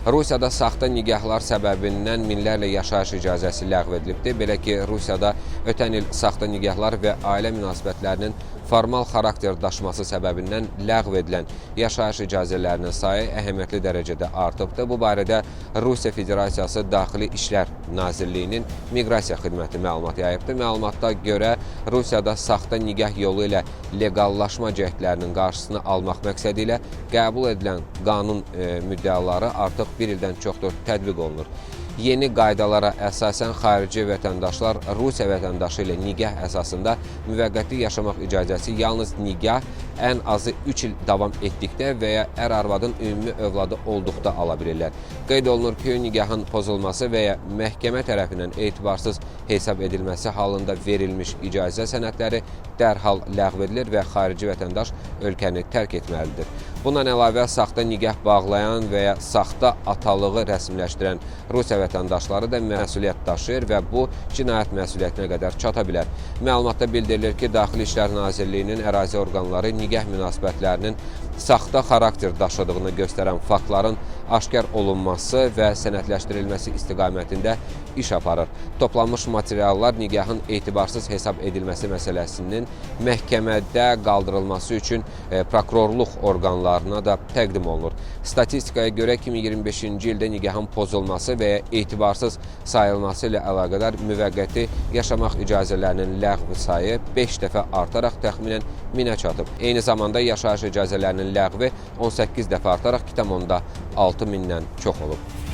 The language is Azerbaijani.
Rusiyada saxta nigahlar səbəbindən minlərlə yaşayış icazəsi ləğv edilibdir. Belə ki, Rusiyada ötən il saxta nigahlar və ailə münasibətlərinin formal xarakter daşıması səbəbindən ləğv edilən yaşayış icazələrinin sayı əhəmiyyətli dərəcədə artıbdır. Bu barədə Rusiya Federasiyası Daxili İşlər Nazirliyinin Miqrasiya xidməti məlumat yayıbdır. Məlumatda görə Rusiyada saxta nigah yolu ilə leqallaşma cəhdlərinin qarşısını almaq məqsədi ilə qəbul edilən qanun müddəaları artıq bir ildən çoxdur tətbiq olunur. Yeni qaydalara əsasən xarici vətəndaşlar Rusiya vətəndaşı ilə nigah əsasında müvəqqəti yaşamaq icazəsi yalnız nigah ən azı 3 il davam etdikdə və ya ər-arvadın ümumi övladı olduqda ala bilirlər. Qeyd olunur ki, nigahın pozulması və ya məhkəmə tərəfindən etibarsız hesab edilməsi halında verilmiş icazə sənədləri dərhal ləğv edilir və xarici vətəndaş ölkəni tərk etməlidir. Bundan əlavə, saxta nigah bağlayan və ya saxta atalığı rəsmiləşdirən Rusiya vətəndaşları da məsuliyyət daşıyır və bu cinayət məsuliyyətinə qədər çata bilər. Məlumatda bildirilir ki, Daxili İşlər Nazirliyinin ərazi orqanları nigah münasibətlərinin saxta xarakter daşıdığını göstərən faktların aşkar olunması və sənədləşdirilməsi istiqamətində iş aparır. Toplanmış materiallar nigahın etibarsız hesab edilməsi məsələsinin məhkəmədə qaldırılması üçün prokurorluq orqanlarına da təqdim olunur. Statistikaya görə 2025-ci ildə nigahın pozulması və ya etibarsız sayılması ilə əlaqədar müvəqqəti yaşamaq icazələrinin ləğv sayı 5 dəfə artaraq təxminən 1000-ə çatıb. Eyni zamanda yaşayış icazələrinin ləğvi 18 dəfə artaraq 2,6 mindən çox olub.